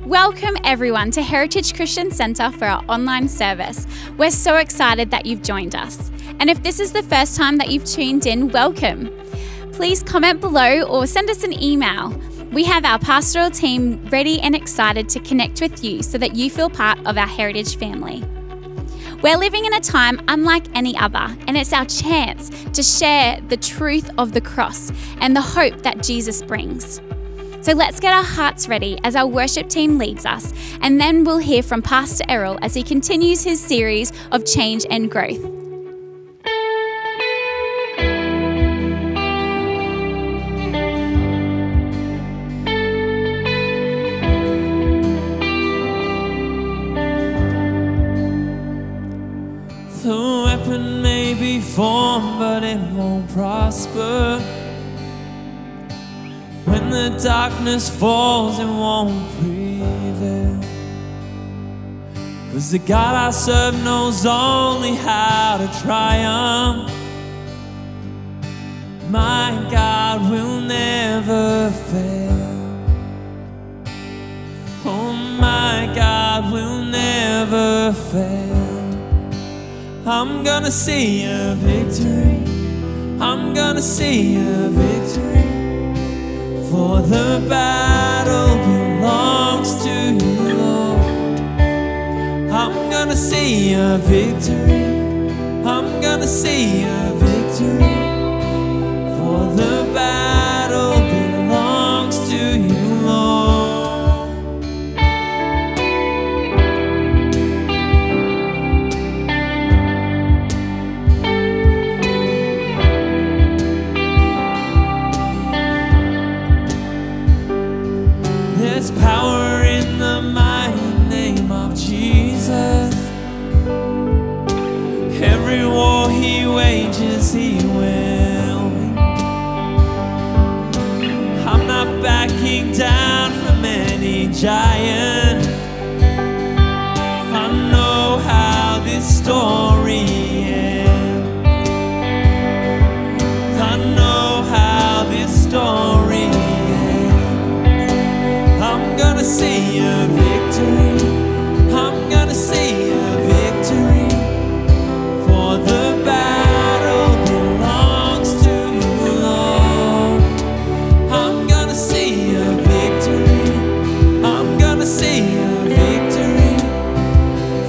Welcome everyone to Heritage Christian Centre for our online service. We're so excited that you've joined us. And if this is the first time that you've tuned in, welcome. Please comment below or send us an email. We have our pastoral team ready and excited to connect with you so that you feel part of our Heritage family. We're living in a time unlike any other, and it's our chance to share the truth of the cross and the hope that Jesus brings. So let's get our hearts ready as our worship team leads us, and then we'll hear from Pastor Errol as he continues his series of change and growth. The weapon may be formed, but it won't prosper. When the darkness falls, it won't prevail. 'Cause the God I serve knows only how to triumph. My God will never fail. Oh, my God will never fail. I'm gonna see a victory. I'm gonna see a victory. For the battle belongs to you, Lord. I'm gonna see a victory. I'm gonna see a victory. For the battle belongs to you, Lord. There's power in the mighty name of Jesus. Every war he wages, he will win. I'm not backing down from any giant. I know how this story ends. I know how this story ends. gonna see a victory. I'm gonna see a victory. For the battle belongs to you, Lord. I'm gonna see a victory. I'm gonna see a victory.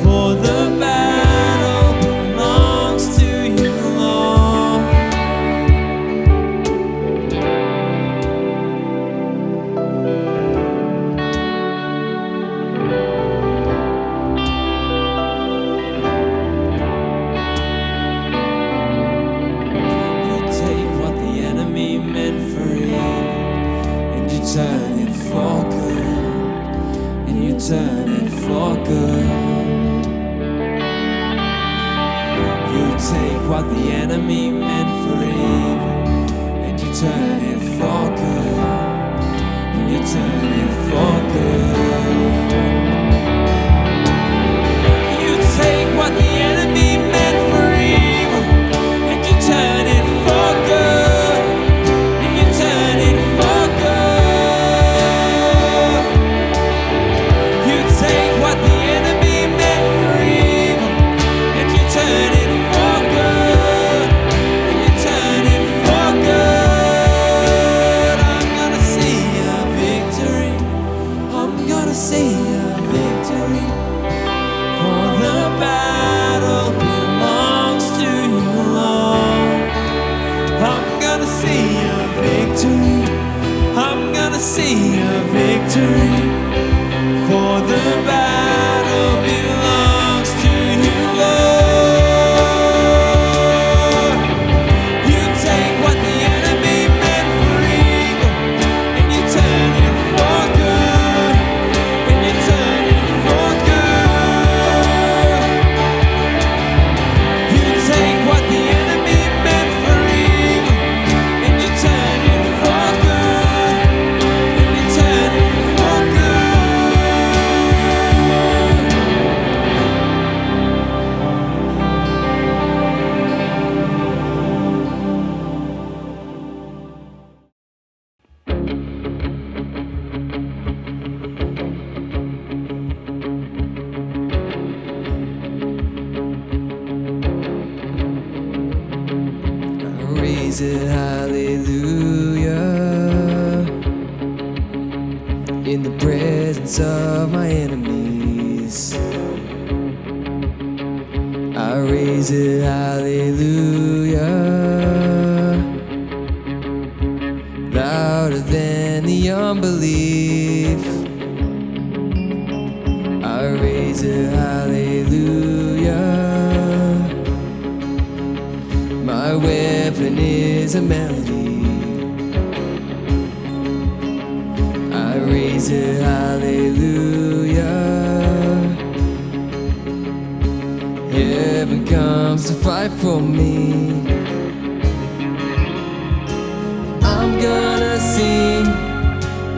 For the battle belongs to you, Lord. You take what the enemy meant for evil, and you turn it for good, and you turn it for good. You take what the enemy meant for evil, and you turn it for good, and you turn it for good. You take what the enemy meant for evil, and you turn it for good, and you turn it for good. You take what the enemy meant for evil, and you turn it for good, and you turn it for good. I'm gonna see a victory. I'm gonna see a victory. For the battle belongs to you, Lord. I'm gonna see a victory. I'm gonna see a victory. For the battle belongs to you, Lord. You take what the enemy meant for evil, and you turn it for good, and you turn it for good. You take what the enemy meant for evil, and you turn it for good, and you turn it for Raise it, hallelujah, in the presence of my enemies. I raise it, hallelujah, louder than the unbelief. I raise it, hallelujah. My weapon is a melody. I raise it, hallelujah. Heaven comes to fight for me. I'm gonna sing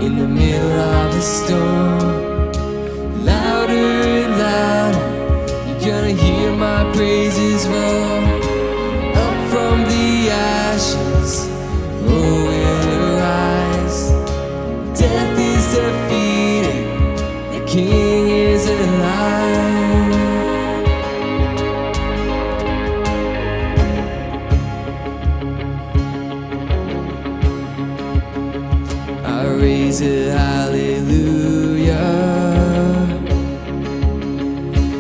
in the middle of the storm, louder and louder. You're gonna hear my praises roar. From the ashes, oh, will arise. Death is defeated, the King is alive. I raise it, hallelujah,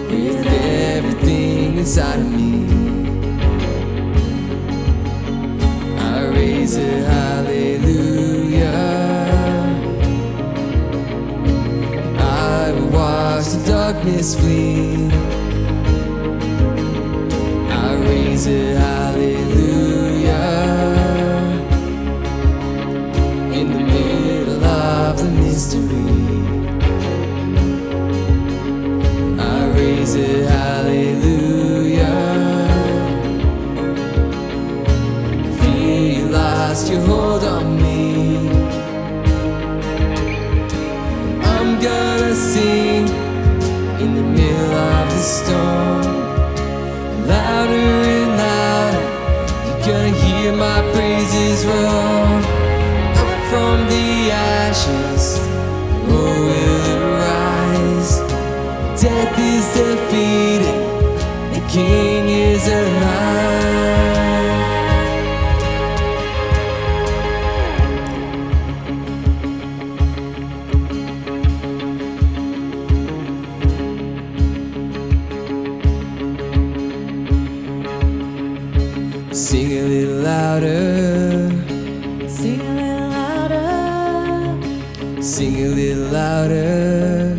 with everything inside of me. Raise it, hallelujah. I will watch the darkness flee. I raise it, hallelujah, in the middle of the mystery. I raise it, hallelujah. Lost your hold on me. I'm gonna sing in the middle of the storm, louder and louder. You're gonna hear my praises roar. Up from the ashes, oh, will defeated. The King is alive. Sing a little louder. Sing a little louder. Sing a little louder.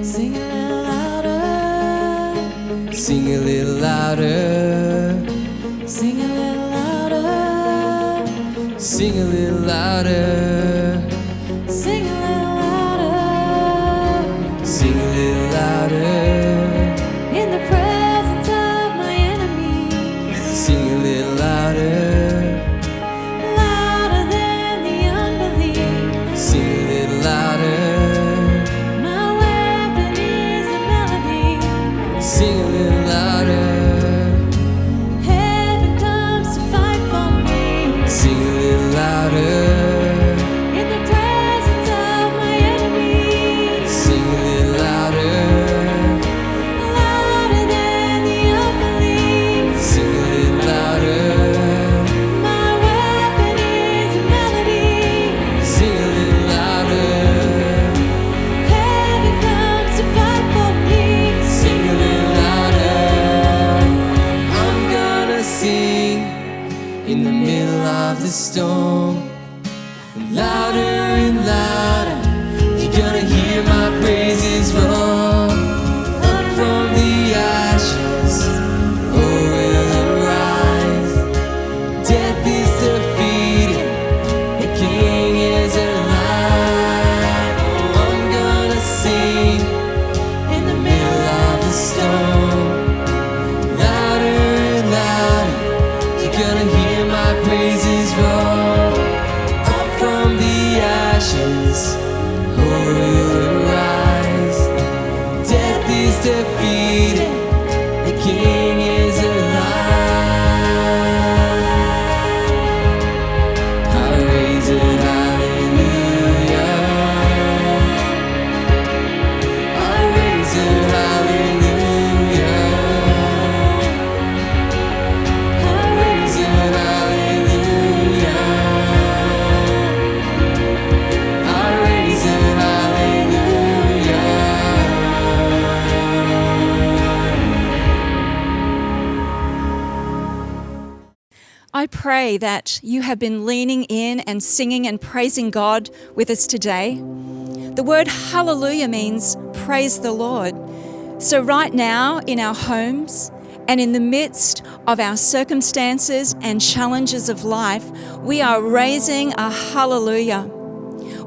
Sing a little louder. Sing a little louder. Sing a little louder. Sing a little louder. Sing a little louder. Sing a little louder. In the presence of my enemies. Sing a little louder. Louder than the unbelief. Sing a little louder. My weapon is a melody. Sing a little louder. Heaven comes to fight for me. Sing a little louder. In the presence of my enemies. Sing a little louder. Louder than the unbelief. Sing a little louder. My weapon is a melody. Sing a little louder. Heaven comes to fight for me. Sing a little louder. I'm gonna sing in the middle of the storm. Louder and louder, you're gonna hear my praises roar. Up from the ashes, oh, will arise. Death is defeated, the King is alive. I'm gonna sing in the middle of the storm. Louder and louder, you're gonna hear my praises roar. Up from the ashes, oh, will arise. Death is defeated, the King is alive. I raise a hallelujah. I raise a hallelujah. I raise a hallelujah. I raise a hallelujah. I pray that you have been leaning in and singing and praising God with us today. The word hallelujah means praise the Lord. So right now in our homes and in the midst of our circumstances and challenges of life, we are raising a hallelujah.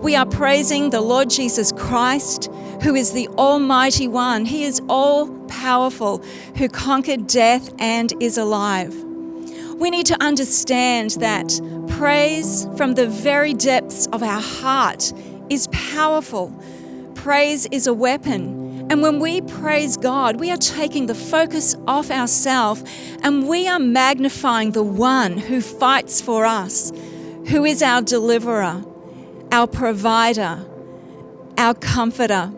We are praising the Lord Jesus Christ, who is the Almighty One. He is all powerful, who conquered death and is alive. We need to understand that praise from the very depths of our heart is powerful. Praise is a weapon. And when we praise God, we are taking the focus off ourselves and we are magnifying the one who fights for us, who is our deliverer, our provider, our comforter.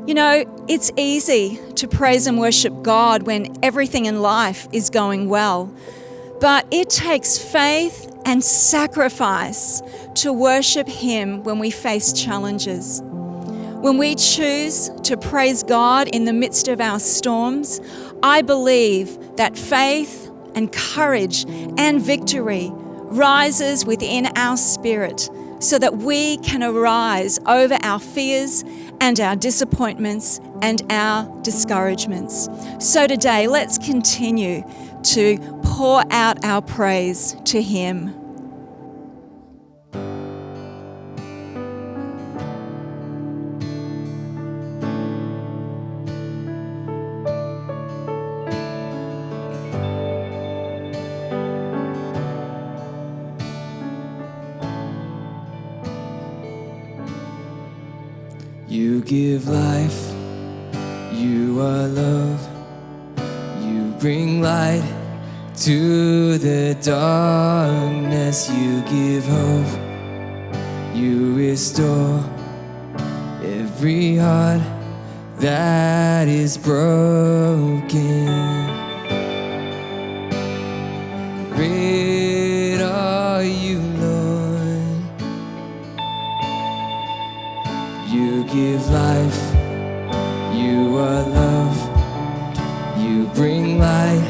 You know, it's easy to praise and worship God when everything in life is going well. But it takes faith and sacrifice to worship Him when we face challenges. When we choose to praise God in the midst of our storms, I believe that faith and courage and victory rises within our spirit so that we can arise over our fears and our disappointments and our discouragements. So today, let's continue to pour out our praise to Him. You give life, you are love, you bring light to the darkness, you give hope, you restore every heart that is broken. Great are you, Lord. You give life, you are love. You bring light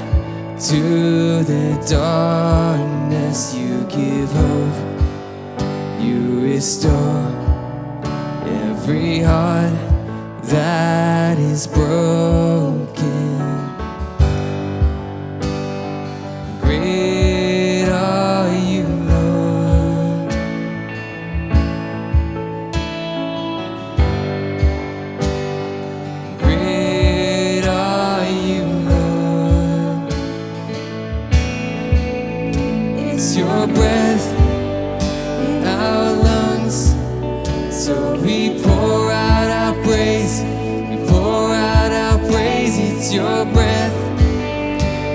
to the darkness. You give hope, you restore every heart that is broken. Great are you, Lord. Great are you, Lord. It's your breath in our lungs, so we pour out our praise. We pour out our praise. It's your breath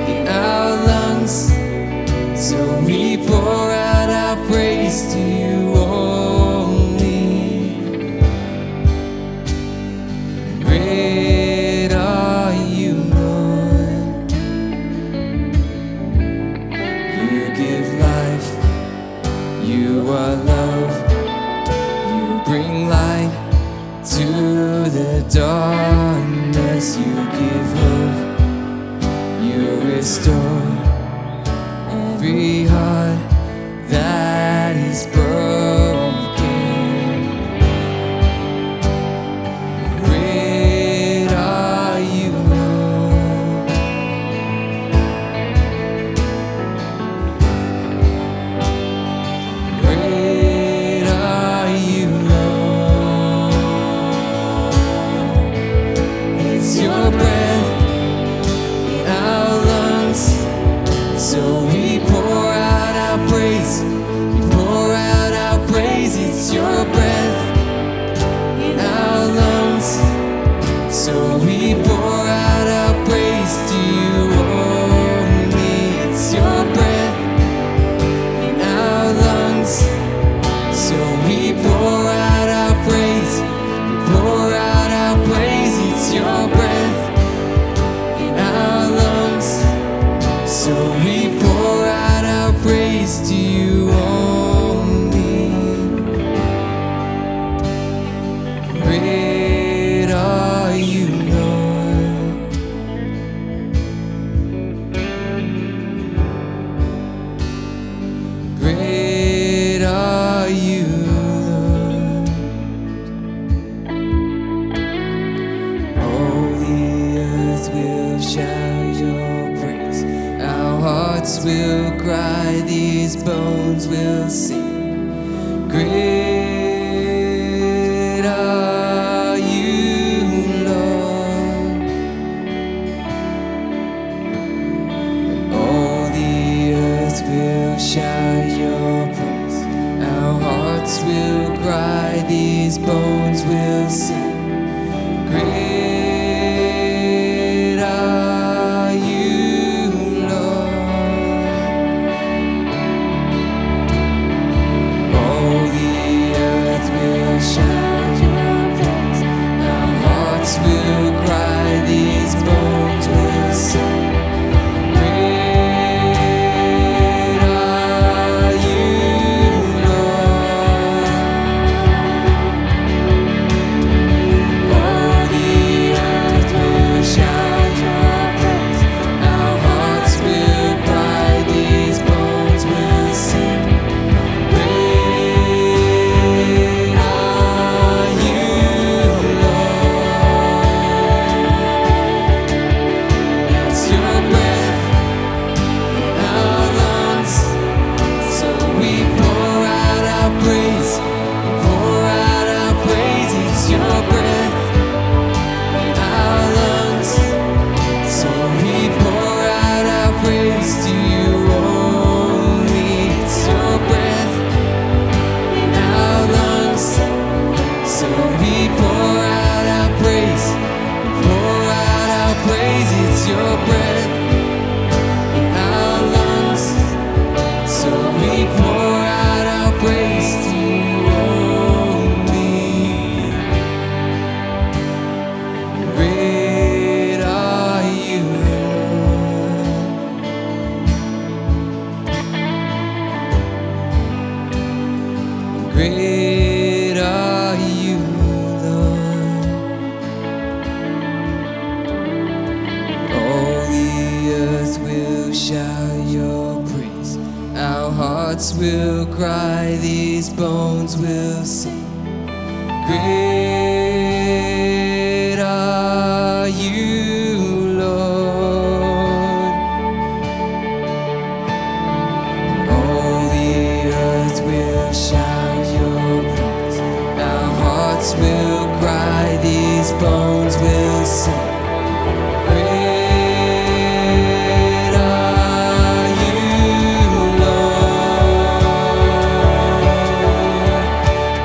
in our lungs, so we pour out our praise to you only. Great are you, Lord. You give life, you are love. You bring light to the darkness. You give hope, you restore every heart that is broken. Great are you, Lord. Great are you, Lord. It's your breath in our lungs, so we pour out our praise. We pour out our praise. It's your breath in our lungs, so we pour out our praise to you only. It's your breath in our lungs, so we pour out our praise. We pour out our praise. It's your breath in our lungs, so we pour out our praise to you only. Great are you, Lord. Great are you, Lord. All the earth will shout your praise. Our hearts will cry, these bones will sing. Great are you, Lord. All the earth will shout your praise. Our hearts will cry, these bones will sing. Great are you, Lord. All the hearts will cry, these bones will sing. Great are you, Lord. All the earth will shout your praise. Our hearts will cry, these bones will sing. Great are you, Lord.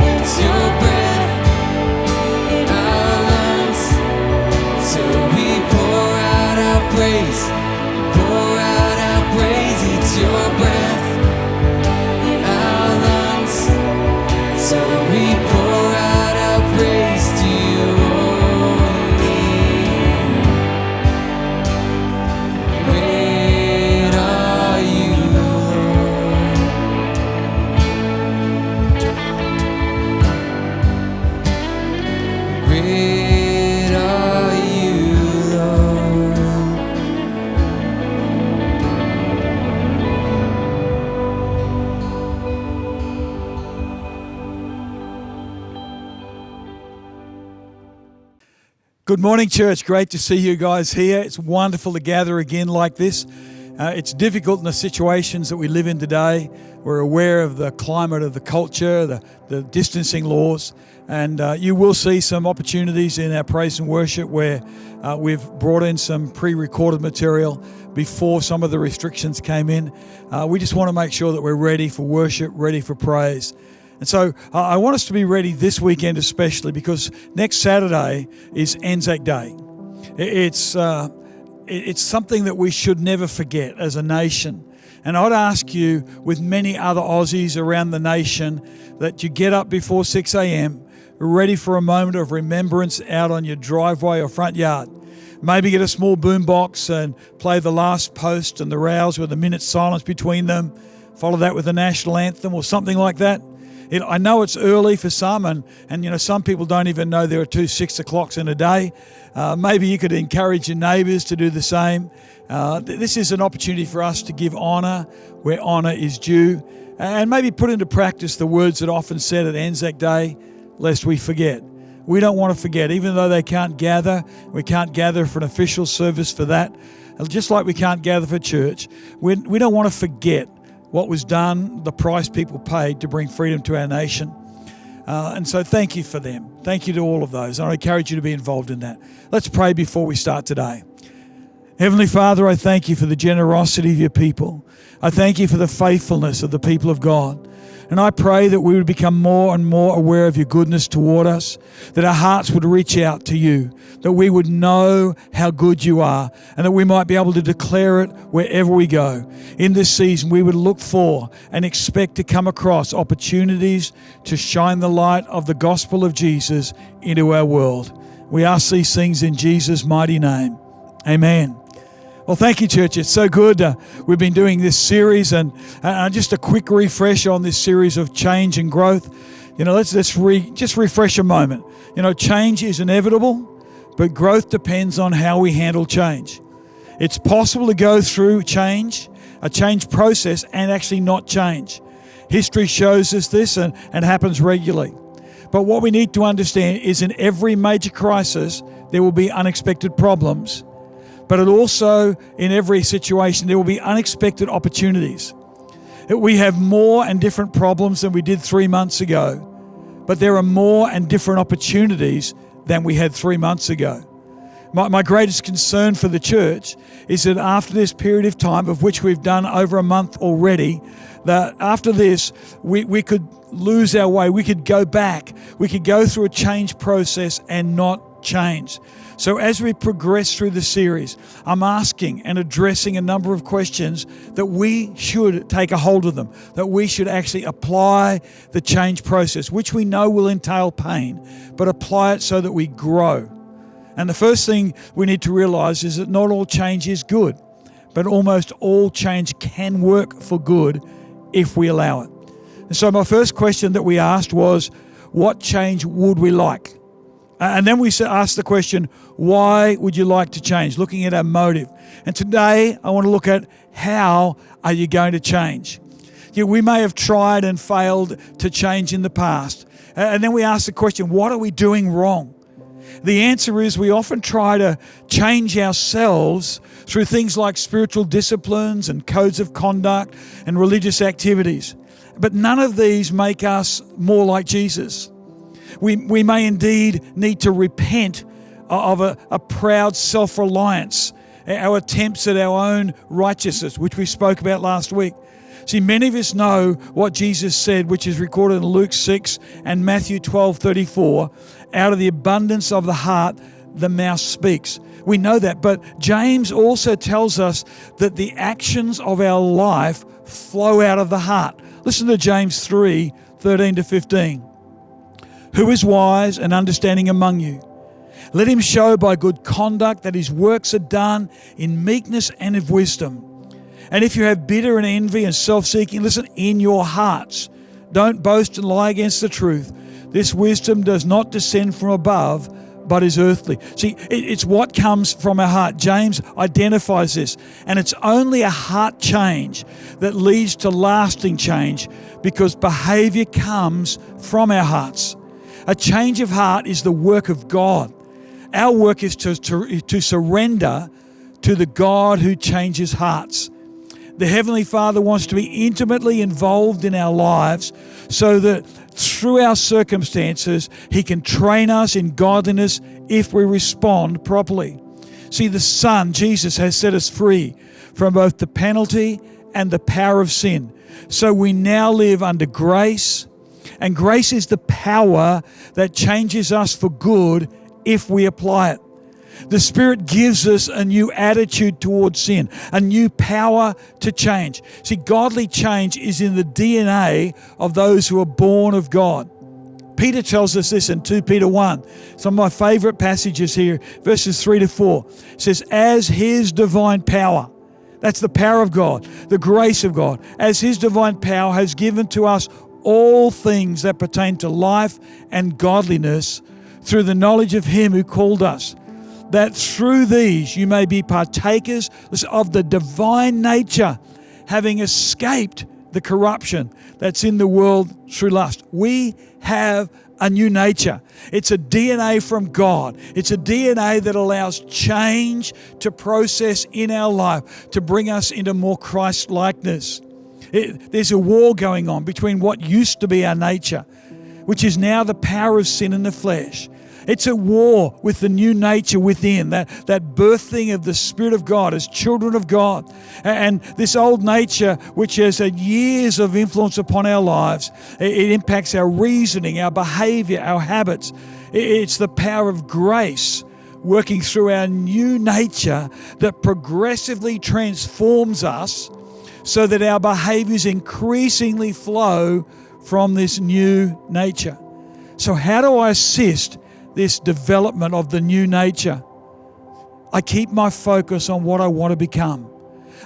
It's your breath in our lungs, so we pour out our praise. Pour out our praise. It's your breath in our lungs, so we pour out our praise to you only. Great are you, Lord. Great are you, Lord. Good morning, church. Great to see you guys here. It's wonderful to gather again like this. It's difficult in the situations that we live in today. We're aware of the climate of the culture, the distancing laws, and you will see some opportunities in our praise and worship where we've brought in some pre-recorded material before some of the restrictions came in. We just want to make sure that we're ready for worship, ready for praise. And so I want us to be ready this weekend especially, because next Saturday is Anzac Day. It's something that we should never forget as a nation. And I'd ask you, with many other Aussies around the nation, that you get up before 6 a.m, ready for a moment of remembrance out on your driveway or front yard. Maybe get a small boombox and play the last post and the rouse with a minute's silence between them. Follow that with a national anthem or something like that. I know it's early for some, and some people don't even know there are 2 6 o'clocks in a day. Maybe you could encourage your neighbours to do the same. This is an opportunity for us to give honour where honour is due, and maybe put into practice the words that are often said at Anzac Day, lest we forget. We don't want to forget, even though they can't gather. We can't gather for an official service for that. Just like we can't gather for church, we don't want to forget what was done, the price people paid to bring freedom to our nation. And so thank you for them. Thank you to all of those. I encourage you to be involved in that. Let's pray before we start today. Heavenly Father, I thank you for the generosity of your people. I thank you for the faithfulness of the people of God. And I pray that we would become more and more aware of your goodness toward us, that our hearts would reach out to you, that we would know how good you are, and that we might be able to declare it wherever we go. In this season, we would look for and expect to come across opportunities to shine the light of the gospel of Jesus into our world. We ask these things in Jesus' mighty name. Amen. Well, thank you, church. It's so good. We've been doing this series, and just a quick refresh on this series of change and growth. Let's just refresh a moment. Change is inevitable, but growth depends on how we handle change. It's possible to go through a change process, and actually not change. History shows us this, and happens regularly. But what we need to understand is in every major crisis, there will be unexpected problems. But also in every situation, there will be unexpected opportunities. We have more and different problems than we did 3 months ago, but there are more and different opportunities than we had 3 months ago. My greatest concern for the church is that after this period of time, of which we've done over a month already, that after this, we could lose our way. We could go back. We could go through a change process and not change. So as we progress through the series, I'm asking and addressing a number of questions that we should take a hold of them, that we should actually apply the change process, which we know will entail pain, but apply it so that we grow. And the first thing we need to realize is that not all change is good, but almost all change can work for good if we allow it. And so my first question that we asked was, what change would we like? And then we asked the question, why would you like to change? Looking at our motive. And today I want to look at how are you going to change? We may have tried and failed to change in the past. And then we ask the question, what are we doing wrong? The answer is we often try to change ourselves through things like spiritual disciplines and codes of conduct and religious activities. But none of these make us more like Jesus. We may indeed need to repent of a proud self-reliance, our attempts at our own righteousness, which we spoke about last week. See, many of us know what Jesus said, which is recorded in Luke 6 and Matthew 12:34. Out of the abundance of the heart, the mouth speaks. We know that, but James also tells us that the actions of our life flow out of the heart. Listen to James 3:13-15. Who is wise and understanding among you? Let him show by good conduct that his works are done in meekness and of wisdom. And if you have bitter and envy and self-seeking, listen, in your hearts, don't boast and lie against the truth. This wisdom does not descend from above, but is earthly. See, it's what comes from our heart. James identifies this. And it's only a heart change that leads to lasting change, because behavior comes from our hearts. A change of heart is the work of God. Our work is to surrender to the God who changes hearts. The Heavenly Father wants to be intimately involved in our lives so that through our circumstances, He can train us in godliness if we respond properly. See, the Son, Jesus, has set us free from both the penalty and the power of sin. So we now live under grace, and grace is the power that changes us for good if we apply it. The Spirit gives us a new attitude towards sin, a new power to change. See, godly change is in the DNA of those who are born of God. Peter tells us this in 2 Peter 1. Some of my favorite passages here, verses 3-4. It says, as His divine power, that's the power of God, the grace of God, as His divine power has given to us all things that pertain to life and godliness through the knowledge of Him who called us, that through these you may be partakers of the divine nature, having escaped the corruption that's in the world through lust. We have a new nature. It's a DNA from God. It's a DNA that allows change to process in our life to bring us into more Christ-likeness. There's a war going on between what used to be our nature, which is now the power of sin in the flesh. It's a war with the new nature within, that birthing of the Spirit of God as children of God. And this old nature, which has had years of influence upon our lives, it impacts our reasoning, our behavior, our habits. It's the power of grace working through our new nature that progressively transforms us so that our behaviors increasingly flow from this new nature. So how do I assist this development of the new nature? I keep my focus on what I want to become.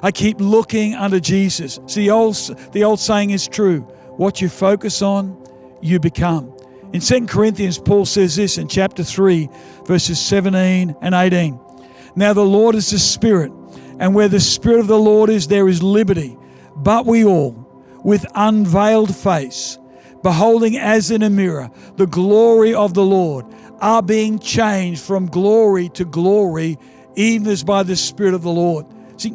I keep looking unto Jesus. See, the old saying is true. What you focus on, you become. In 2 Corinthians, Paul says this in chapter 3, verses 17 and 18. Now the Lord is the Spirit, and where the Spirit of the Lord is, there is liberty. But we all, with unveiled face, beholding as in a mirror the glory of the Lord, are being changed from glory to glory, even as by the Spirit of the Lord. See,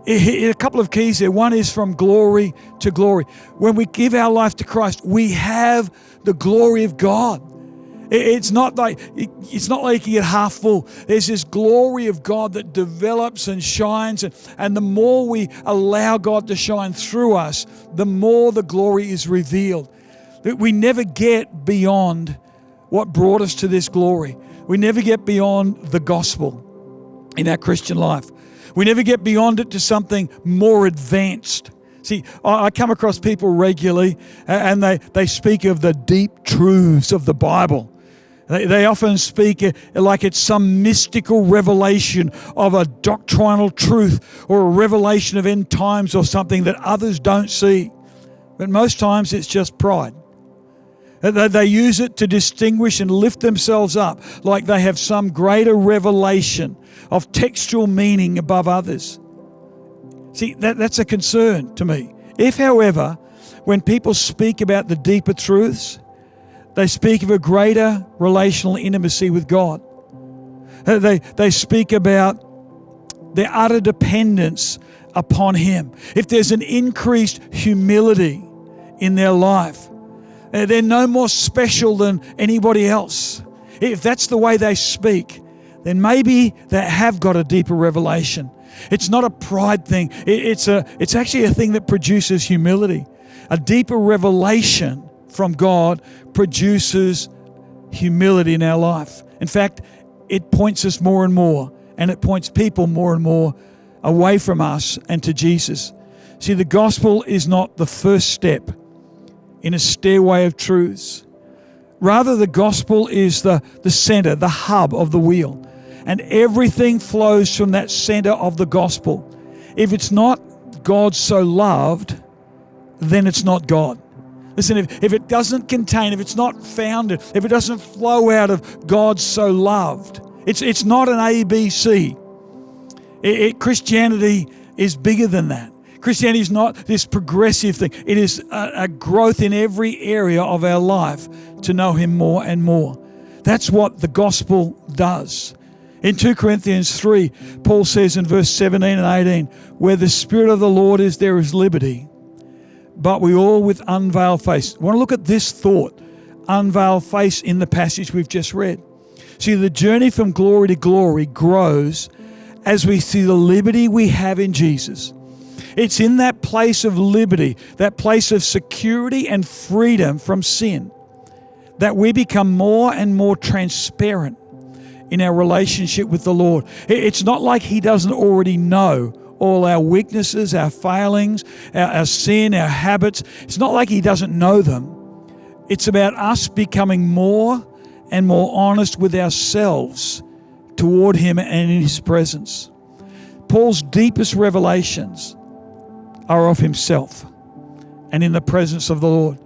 a couple of keys there. One is from glory to glory. When we give our life to Christ, we have the glory of God. It's not like you get half full. There's this glory of God that develops and shines, and the more we allow God to shine through us, the more the glory is revealed. We never get beyond what brought us to this glory. We never get beyond the gospel in our Christian life. We never get beyond it to something more advanced. See, I come across people regularly and they speak of the deep truths of the Bible. They often speak like it's some mystical revelation of a doctrinal truth or a revelation of end times or something that others don't see. But most times it's just pride. They use it to distinguish and lift themselves up like they have some greater revelation of textual meaning above others. See, that's a concern to me. If, however, when people speak about the deeper truths, they speak of a greater relational intimacy with God. They speak about their utter dependence upon Him. If there's an increased humility in their life, they're no more special than anybody else. If that's the way they speak, then maybe they have got a deeper revelation. It's not a pride thing. It's actually a thing that produces humility. A deeper revelation from God produces humility in our life. In fact, it points us more and more, and it points people more and more away from us and to Jesus. See, the gospel is not the first step in a stairway of truths. Rather, the gospel is the center, the hub of the wheel. And everything flows from that center of the gospel. If it's not God so loved, then it's not God. Listen, if it doesn't contain, if it's not founded, if it doesn't flow out of God so loved, it's not an ABC. Christianity is bigger than that. Christianity is not this progressive thing. It is a growth in every area of our life to know Him more and more. That's what the gospel does. In 2 Corinthians 3, Paul says in verse 17 and 18, where the Spirit of the Lord is, there is liberty. But we all with unveiled face. I want to look at this thought, unveiled face, in the passage we've just read. See, the journey from glory to glory grows as we see the liberty we have in Jesus. It's in that place of liberty, that place of security and freedom from sin, that we become more and more transparent in our relationship with the Lord. It's not like He doesn't already know all our weaknesses, our failings, our sin, our habits. It's not like He doesn't know them. It's about us becoming more and more honest with ourselves toward Him and in His presence. Paul's deepest revelations are of himself and in the presence of the Lord.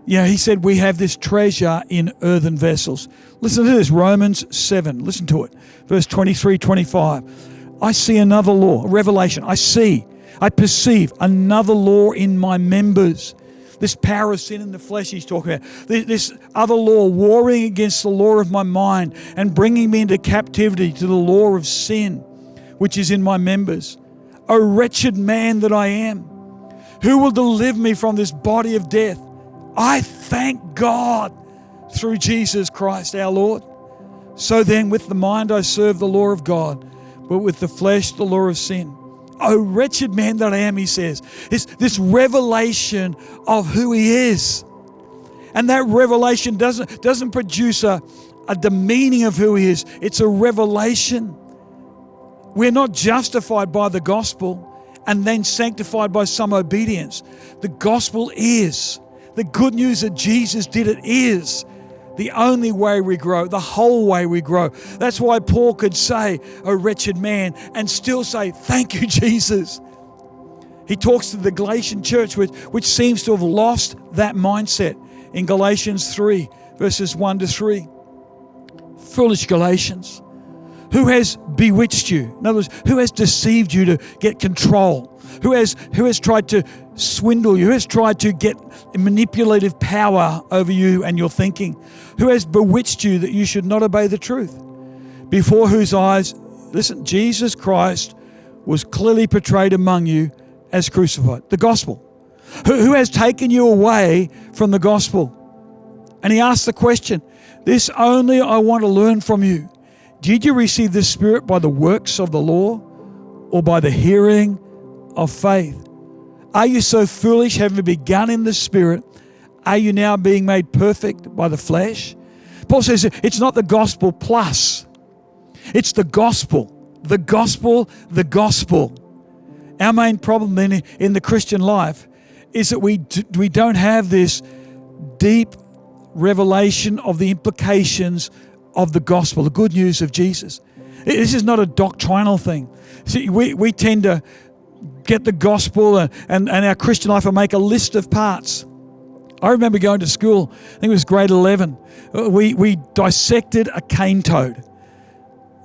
Yeah, he said we have this treasure in earthen vessels. Listen to this, Romans 7. Listen to it. Verse 23, 25. I see another law, revelation. I perceive another law in my members. This power of sin in the flesh he's talking about. This other law warring against the law of my mind and bringing me into captivity to the law of sin, which is in my members. O wretched man that I am, who will deliver me from this body of death? I thank God through Jesus Christ our Lord. So then with the mind I serve the law of God, but with the flesh the law of sin. O wretched man that I am, he says. This revelation of who He is. And that revelation doesn't produce a demeaning of who He is. It's a revelation. We're not justified by the gospel and then sanctified by some obedience. The gospel is. The good news that Jesus did it is the only way we grow, the whole way we grow. That's why Paul could say, "O wretched man," and still say, "Thank you, Jesus." He talks to the Galatian church, which seems to have lost that mindset in Galatians 3, verses 1 to 3. Foolish Galatians. Who has bewitched you? In other words, who has deceived you to get control? Who has tried to swindle you? Who has tried to get manipulative power over you and your thinking? Who has bewitched you that you should not obey the truth? Before whose eyes, listen, Jesus Christ was clearly portrayed among you as crucified. The gospel. Who has taken you away from the gospel? And he asked the question, this only I want to learn from you. Did you receive the Spirit by the works of the law or by the hearing of faith? Are you so foolish, having begun in the Spirit? Are you now being made perfect by the flesh? Paul says it's not the gospel plus. It's the gospel. The gospel, the gospel. Our main problem then in the Christian life is that we don't have this deep revelation of the implications of the gospel, the good news of Jesus. This is not a doctrinal thing. See, we tend to get the gospel and our Christian life and make a list of parts. I remember going to school, I think it was grade 11. We dissected a cane toad.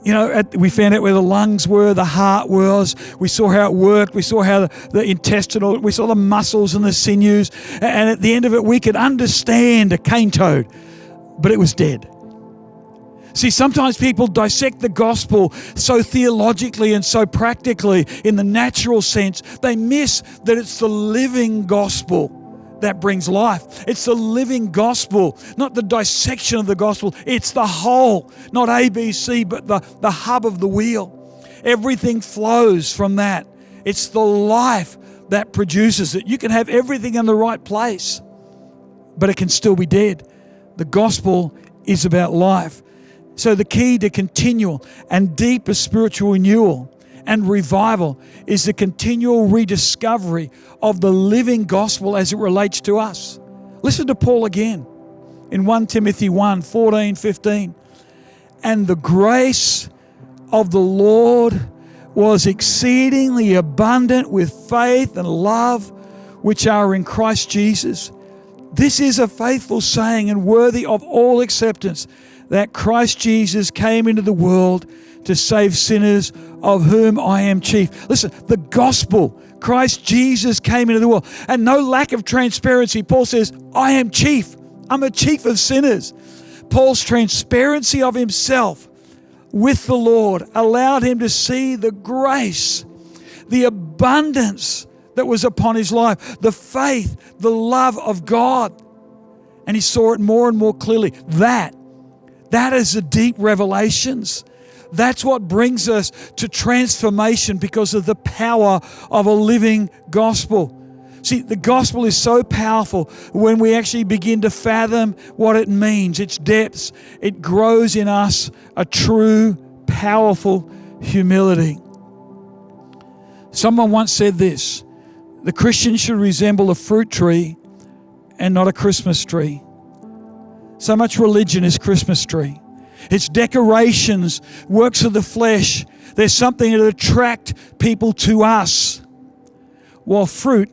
We found out where the lungs were, the heart was. We saw how it worked. We saw how the intestinal, we saw the muscles and the sinews. And at the end of it, we could understand a cane toad, but it was dead. See, sometimes people dissect the gospel so theologically and so practically in the natural sense, they miss that it's the living gospel that brings life. It's the living gospel, not the dissection of the gospel. It's the whole, not A, B, C, but the hub of the wheel. Everything flows from that. It's the life that produces it. You can have everything in the right place, but it can still be dead. The gospel is about life. So the key to continual and deeper spiritual renewal and revival is the continual rediscovery of the living gospel as it relates to us. Listen to Paul again in 1 Timothy 1, 14, 15. And the grace of the Lord was exceedingly abundant with faith and love which are in Christ Jesus. This is a faithful saying and worthy of all acceptance, that Christ Jesus came into the world to save sinners, of whom I am chief. Listen, the gospel, Christ Jesus came into the world. And no lack of transparency. Paul says, I am chief. I'm a chief of sinners. Paul's transparency of himself with the Lord allowed him to see the grace, the abundance that was upon his life, the faith, the love of God. And he saw it more and more clearly. That is the deep revelations. That's what brings us to transformation because of the power of a living gospel. See, the gospel is so powerful when we actually begin to fathom what it means, its depths. It grows in us a true, powerful humility. Someone once said this: the Christian should resemble a fruit tree and not a Christmas tree. So much religion is Christmas tree. It's decorations, works of the flesh. There's something that attracts people to us. While fruit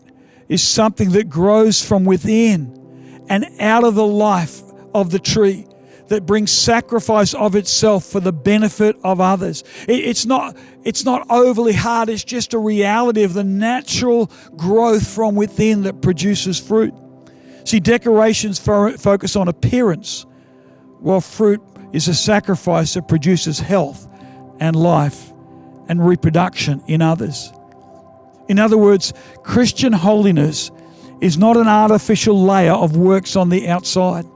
is something that grows from within and out of the life of the tree, that brings sacrifice of itself for the benefit of others. It's not overly hard. It's just a reality of the natural growth from within that produces fruit. See, decorations focus on appearance, while fruit is a sacrifice that produces health and life and reproduction in others. In other words, Christian holiness is not an artificial layer of works on the outside,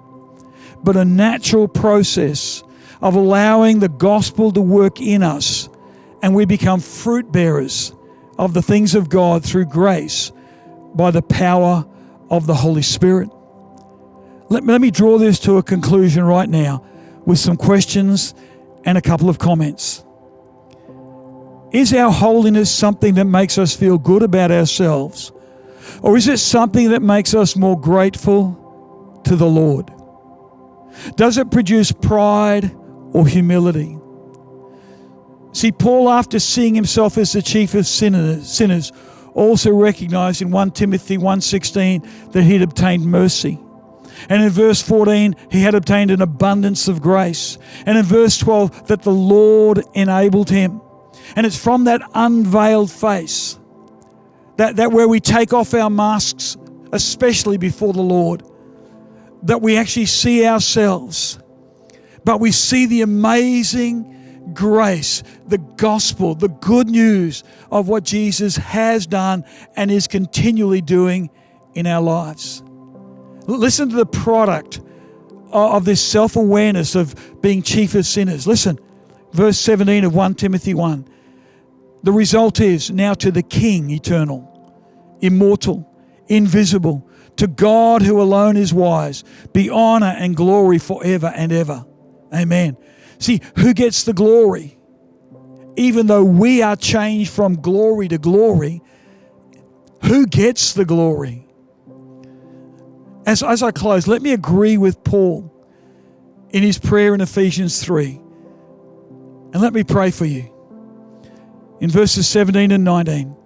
but a natural process of allowing the gospel to work in us, and we become fruit bearers of the things of God through grace by the power of the Holy Spirit. Let me draw this to a conclusion right now with some questions and a couple of comments. Is our holiness something that makes us feel good about ourselves, or is it something that makes us more grateful to the Lord? Does it produce pride or humility? See, Paul, after seeing himself as the chief of sinners, also recognized in 1 Timothy 1:16 that he'd obtained mercy. And in verse 14, he had obtained an abundance of grace. And in verse 12, that the Lord enabled him. And it's from that unveiled face, that where we take off our masks, especially before the Lord, that we actually see ourselves. But we see the amazing grace, the gospel, the good news of what Jesus has done and is continually doing in our lives. Listen to the product of this self-awareness of being chief of sinners. Listen, verse 17 of 1 Timothy 1. The result is, now to the King eternal, immortal, invisible, to God who alone is wise, be honor and glory forever and ever. Amen. See, who gets the glory? Even though we are changed from glory to glory, who gets the glory? As I close, let me agree with Paul in his prayer in Ephesians 3. And let me pray for you. In verses 17 and 19,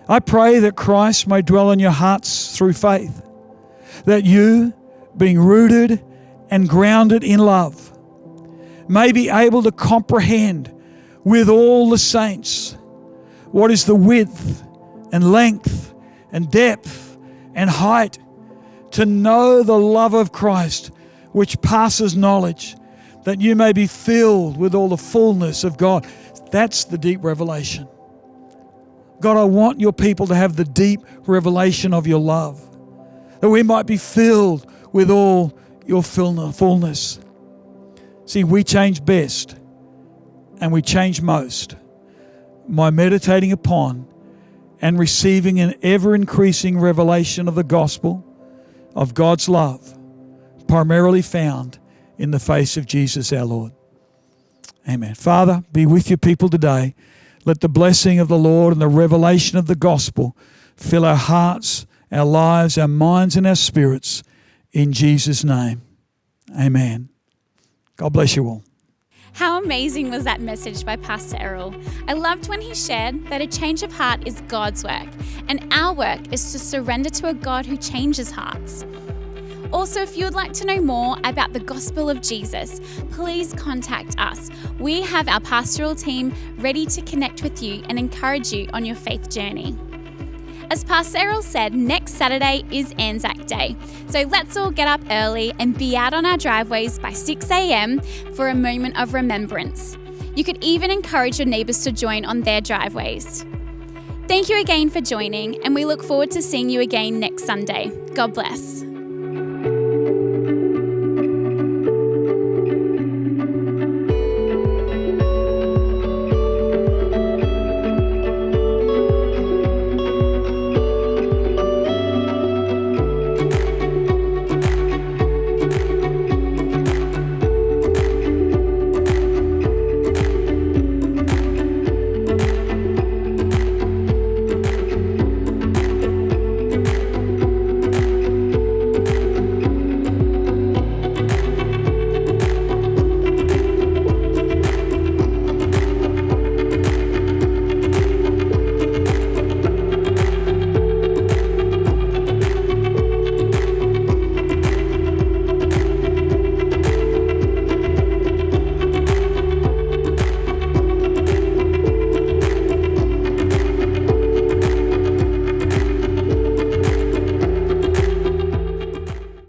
I pray that Christ may dwell in your hearts through faith, that you, being rooted and grounded in love, may be able to comprehend with all the saints. What is the width and length and depth and height? To know the love of Christ, which passes knowledge, that you may be filled with all the fullness of God. That's the deep revelation. God, I want your people to have the deep revelation of your love, that we might be filled with all your fullness. See, we change best and we change most by meditating upon and receiving an ever-increasing revelation of the gospel of God's love, primarily found in the face of Jesus our Lord. Amen. Father, be with your people today. Let the blessing of the Lord and the revelation of the gospel fill our hearts, our lives, our minds, and our spirits. In Jesus' name, amen. God bless you all. How amazing was that message by Pastor Errol? I loved when he shared that a change of heart is God's work, and our work is to surrender to a God who changes hearts. Also, if you would like to know more about the gospel of Jesus, please contact us. We have our pastoral team ready to connect with you and encourage you on your faith journey. As Pastor Errol said, next Saturday is Anzac Day. So let's all get up early and be out on our driveways by 6 a.m. for a moment of remembrance. You could even encourage your neighbours to join on their driveways. Thank you again for joining, and we look forward to seeing you again next Sunday. God bless.